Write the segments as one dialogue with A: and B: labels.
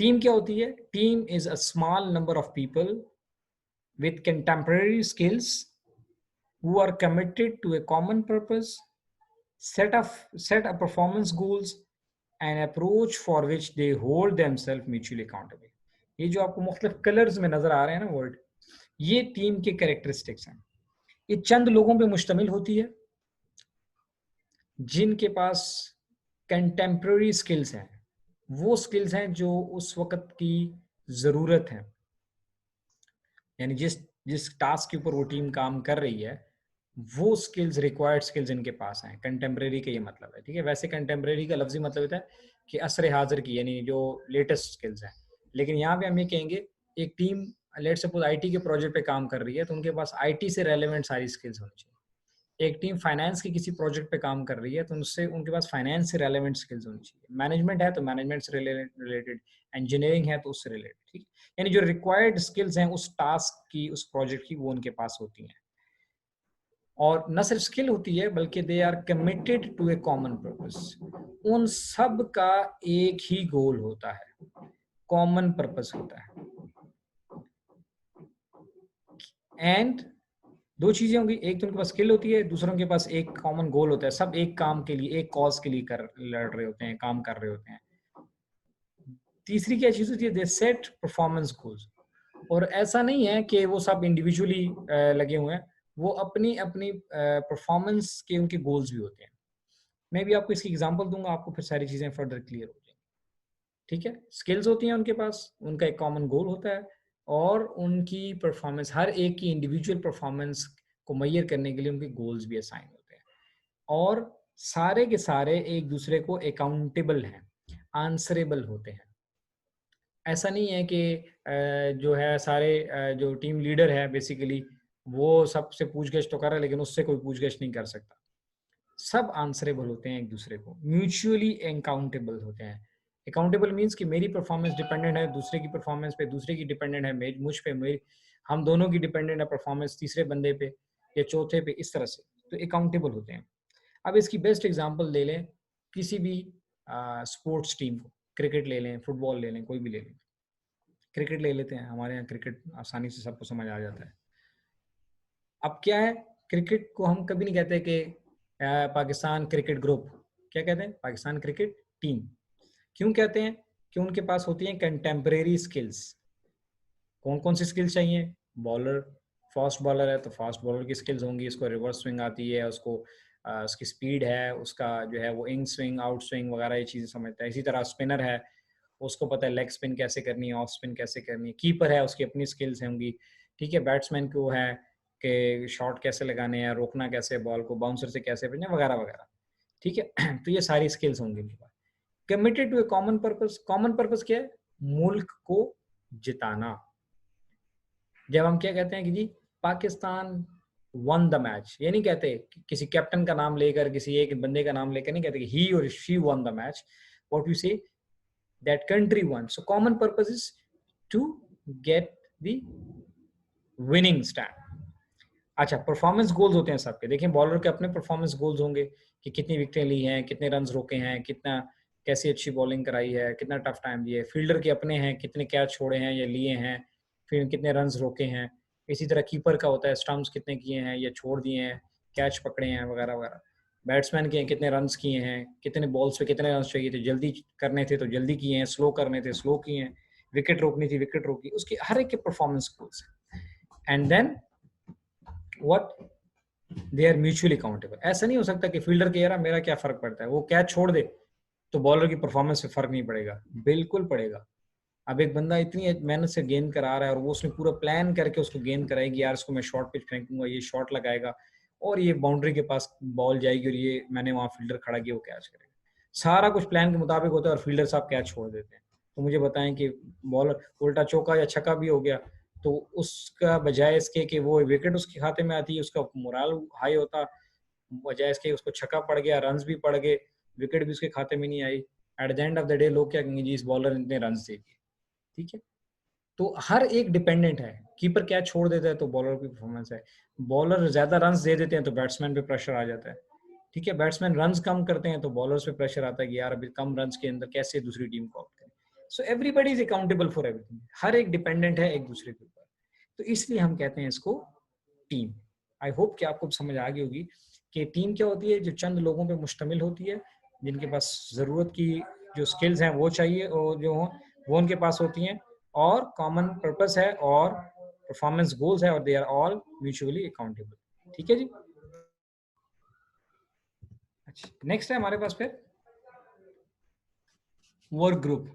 A: Team क्या होती है? Team is a small number of people with contemporary skills who are committed to a common purpose, set a performance goals and approach for which they hold themselves mutually accountable. ये जो आपको मुख्तलिफ colours में नजर आ रहे हैं ना word, ये टीम के कैरेक्टरिस्टिक्स हैं। ये चंद लोगों पे मुश्तमिल होती है जिनके पास कंटेम्प्रेरी स्किल्स हैं, वो स्किल्स हैं जो उस वक्त की ज़रूरत है, यानी जिस जिस टास्क के ऊपर वो टीम काम कर रही है वो स्किल्स, रिक्वायर्ड स्किल्स इनके पास हैं। कंटेम्प्रेरी का ये मतलब है, ठीक है। वैसे कंटेम्प्रेरी का लफ्जी मतलब होता है कि असर हाजिर की, यानी जो लेटेस्ट स्किल्स हैं। लेकिन यहाँ पे हम ये कहेंगे एक टीम लेट सपोज आईटी के प्रोजेक्ट पे काम कर रही है तो उनके पास आईटी से रेलेवेंट सारी स्किल्स होनी चाहिए। एक टीम फाइनेंस के किसी प्रोजेक्ट पे काम कर रही है तो उनसे उनके पास फाइनेंस से रेलेवेंट स्किल्स होनी चाहिए। मैनेजमेंट है तो मैनेजमेंट से रिलेटेड, इंजीनियरिंग है तो उससे रिलेटेड, ठीक। यानी जो रिक्वायर्ड स्किल्स हैं उस टास्क की, उस प्रोजेक्ट की, वो उनके पास होती हैं। और न सिर्फ स्किल होती है बल्कि they are committed to a common purpose. उन सब का एक ही गोल होता है, कॉमन पर्पस होता है। एंड दो चीजें होंगी, एक तो उनके पास स्किल होती है, दूसरा उनके पास एक कॉमन गोल होता है। सब एक काम के लिए, एक कॉज के लिए लड़ रहे होते हैं, काम कर रहे होते हैं। तीसरी क्या चीज होती है? दे सेट परफॉर्मेंस गोल्स। और ऐसा नहीं है कि वो सब इंडिविजुअली लगे हुए हैं, वो अपनी अपनी परफॉर्मेंस के उनके गोल्स भी होते हैं। मैं भी आपको इसकी एग्जांपल दूंगा, आपको फिर सारी चीजें फर्दर क्लियर हो जाएंगी, ठीक है। स्किल्स होती हैं उनके पास, उनका एक कॉमन गोल होता है और उनकी परफॉर्मेंस, हर एक की इंडिविजुअल परफॉर्मेंस को मैयर करने के लिए उनके गोल्स भी असाइन होते हैं। और सारे के सारे एक दूसरे को अकाउंटेबल हैं, आंसरेबल होते हैं। ऐसा नहीं है कि जो है सारे जो टीम लीडर है बेसिकली वो सबसे पूछगछ तो कर रहा है लेकिन उससे कोई पूछगछ नहीं कर सकता। सब आंसरेबल होते हैं एक दूसरे को, म्यूचुअली अकाउंटेबल होते हैं। अकाउंटेबल मीन्स कि मेरी परफॉर्मेंस डिपेंडेंट है दूसरे की परफॉर्मेंस पे, दूसरे की डिपेंडेंट है मुझ पे, मेरी, हम दोनों की डिपेंडेंट है परफॉर्मेंस तीसरे बंदे पे या चौथे पे, इस तरह से। तो अकाउंटेबल होते हैं। अब इसकी बेस्ट एग्जांपल ले लें किसी भी स्पोर्ट्स टीम को, क्रिकेट ले लें, फुटबॉल ले लें, कोई भी ले लें। क्रिकेट ले लेते हैं, हमारे यहाँ क्रिकेट आसानी से सबको समझ आ जाता है। अब क्या है, क्रिकेट को हम कभी नहीं कहते कि पाकिस्तान क्रिकेट ग्रुप, क्या कहते हैं? Pakistan cricket team. क्यों कहते हैं? कि उनके पास होती हैं कंटेम्परेरी स्किल्स। कौन कौन सी स्किल्स चाहिए? बॉलर, फास्ट बॉलर है तो फास्ट बॉलर की स्किल्स होंगी, उसको रिवर्स स्विंग आती है, उसको उसकी स्पीड है, उसका जो है वो इन स्विंग, आउट स्विंग वगैरह ये चीज़ें समझता है। इसी तरह स्पिनर है, उसको पता है लेग स्पिन कैसे करनी है, ऑफ स्पिन कैसे करनी है। कीपर है, उसकी अपनी स्किल्स होंगी, ठीक है। बैट्समैन को है कि शॉट कैसे लगाने हैं, रोकना कैसे बॉल को, बाउंसर से कैसे भेजना, वगैरह वगैरह, ठीक है। तो ये सारी स्किल्स होंगी उनके पास। Committed to a common purpose. Common purpose क्या है? मुल्क को जिताना। जब हम क्या कहते हैं कि जी पाकिस्तान वन द मैच, ये नहीं कहते किसी कैप्टन का नाम लेकर, किसी एक बंदे का नाम लेकर नहीं कहते कि ही और she won the match. What we say, that country won. So common purpose is to get the winning stand. अच्छा, परफॉर्मेंस गोल्स होते हैं सबके। देखें बॉलर के अपने परफॉर्मेंस गोल्स होंगे कि कितनी विकेटें ली हैं, कितने रन रोके हैं, कितना कैसी अच्छी बॉलिंग कराई है, कितना टफ टाइम दिया है। फील्डर के अपने हैं, कितने कैच छोड़े हैं या लिए हैं, फिर कितने रन रोके हैं। इसी तरह कीपर का होता है, स्टंप्स कितने किए हैं या छोड़ दिए हैं, कैच पकड़े हैं, वगैरह वगैरह। बैट्समैन के कितने रन किए हैं, कितने बॉल्स पे कितने रन चाहिए थे, जल्दी करने थे तो जल्दी किए हैं, स्लो करने थे स्लो किए हैं, विकेट रोकनी थी विकेट रोकी। उसकी हर एक के परफॉर्मेंस गोल्स हैं। And then what, they are mutually accountable. ऐसा नहीं हो सकता कि फील्डर के यार मेरा क्या फर्क पड़ता है, वो कैच छोड़ दे तो बॉलर की परफॉर्मेंस पे फर्क नहीं पड़ेगा। बिल्कुल पड़ेगा। अब एक बंदा इतनी मेहनत से गेंद करा रहा है और वो उसने पूरा प्लान करके उसको गेंद कराएगी, यार इसको मैं शॉर्ट पिच फेंकूंगा, ये शॉट लगाएगा और ये बाउंड्री के पास बॉल जाएगी और ये मैंने वहां फील्डर खड़ा किया, वो कैच करेगा। सारा कुछ प्लान के मुताबिक होता है और फील्डर साहब कैच छोड़ देते हैं। तो मुझे बताएं कि बॉलर उल्टा चौका या छक्का भी हो गया तो उसका बजाय इसके कि वो विकेट उसके खाते में आती है, उसका मोरल हाई होता, बजाय इसके उसको छक्का पड़ गया, रन्स भी पड़ गए, विकेट भी उसके खाते में नहीं आई। At the end of the day लोग क्या कहेंगे, जी इस बॉलर ने इतने रन दे दिए, ठीक है। तो हर एक डिपेंडेंट है। कीपर कैच छोड़ देता है तो बॉलर की परफॉर्मेंस है, बॉलर ज्यादा रन्स दे देते हैं तो बैट्समैन पे प्रेशर आ जाता है, ठीक है। बैट्समैन रन्स कम करते हैं तो बॉलर्स पे प्रेशर आता है कि यार अभी कम रन्स के अंदर कैसे दूसरी टीम को आउट करें। So everybody is accountable for everything, हर एक डिपेंडेंट है एक दूसरे के ऊपर, तो इसलिए हम कहते हैं इसको टीम। आई होप कि आपको समझ आ गई होगी कि टीम क्या होती है, जो चंद लोगों पे मुश्तमिल होती है, जिनके पास ज़रूरत की जो स्किल्स हैं वो चाहिए और जो वो उनके पास होती हैं, और कॉमन पर्पस है और परफॉर्मेंस गोल्स है, और they are all mutually accountable. ठीक है जी। अच्छा, नेक्स्ट है हमारे पास फिर वर्क ग्रुप।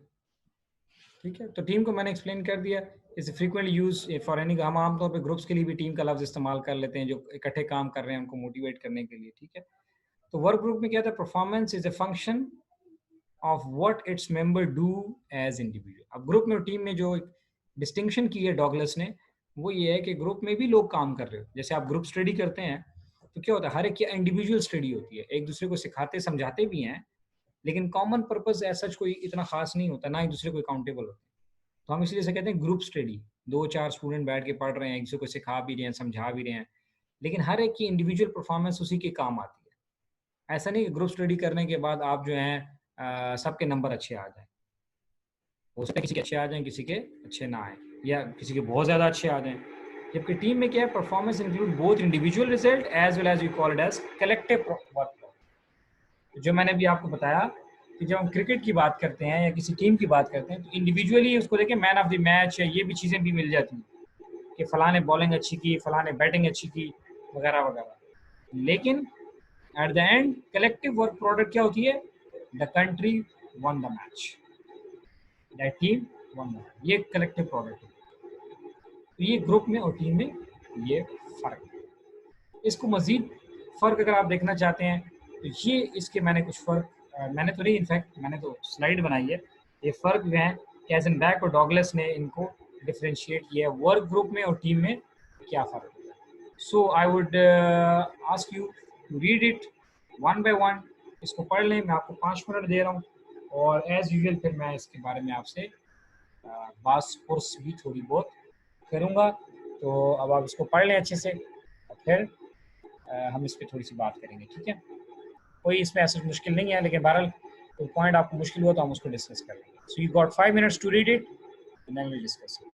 A: ठीक है, तो टीम को मैंने एक्सप्लेन कर दिया, is frequently use for any, हम आमतौर पे ग्रुप्स के लिए भी टीम का लफ्ज इस्तेमाल कर लेते हैं जो इकट्ठे काम कर रहे हैं उनको मोटिवेट करने के लिए। ठीक है, तो वर्क ग्रुप में क्या था, performance is a function of what its member do as individual. अब ग्रुप में और टीम में जो डिस्टिंक्शन की है डॉगलस ने, वो ये है कि ग्रुप में भी लोग काम कर रहे हो, जैसे आप ग्रुप स्टडी करते हैं तो क्या होता है, हर एक की इंडिविजुअल स्टडी होती है, एक दूसरे को सिखाते समझाते भी हैं, लेकिन कॉमन पर्पस ऐसा कोई इतना खास नहीं होता, ना एक दूसरे को अकाउंटेबल होते हैं। तो हम इसलिए से कहते हैं ग्रुप स्टडी, 2-4 स्टूडेंट बैठ के पढ़ रहे हैं, एक दूसरे को सिखा भी रहे हैं, समझा भी रहे हैं, लेकिन हर एक की इंडिविजुअल परफॉर्मेंस उसी के काम आती है। ऐसा नहीं कि ग्रुप स्टडी करने के बाद आप जो हैं सबके नंबर अच्छे आ जाएं, हो सकता है किसी के अच्छे आ जाएं, किसी के अच्छे ना आए, या किसी के बहुत ज़्यादा अच्छे आ जाएं। जबकि टीम में क्या है, performance include both individual result as well as we call it as collective work. जो मैंने भी आपको बताया कि जब हम क्रिकेट की बात करते हैं या किसी टीम की बात करते हैं, तो इंडिविजुअली उसको देखें मैन ऑफ द मैच या ये भी चीज़ें भी मिल जाती हैं कि फ़लाँ ने बॉलिंग अच्छी की, फ़लाँ ने बैटिंग अच्छी की, वगैरह वगैरह। लेकिन eight the and collective work product क्या होती है, the country one the match, that team one the, ये कलेक्टिव प्रोडक्ट है। तो ये ग्रुप में और टीम में ये फ़र्क है। इसको मज़ीद फ़र्क अगर आप देखना चाहते हैं तो ये इसके मैंने कुछ फ़र्क मैंने तो नहीं, इनफैक्ट मैंने तो स्लाइड बनाई है, ये फ़र्क जो हैं कैज़नबैक और डॉगलस ने इनको डिफरेंशिएट किया है, वर्क ग्रुप में और टीम में क्या फ़र्क है। So I would ask you to read it one by one, इसको पढ़ लें, मैं आपको 5 मिनट दे रहा हूँ, और एज़ यूजुअल फिर मैं इसके बारे में आपसे बात कोर्स भी थोड़ी बहुत करूँगा। तो अब आप इसको पढ़ लें अच्छे से, और फिर हम इस पे थोड़ी सी बात करेंगे। ठीक है, कोई इसमें ऐसा मुश्किल नहीं है, लेकिन बहरहाल कोई पॉइंट आपको मुश्किल हुआ तो हम उसको डिस्कस कर लेंगे। So you got 5 minutes to read it and then we discuss it.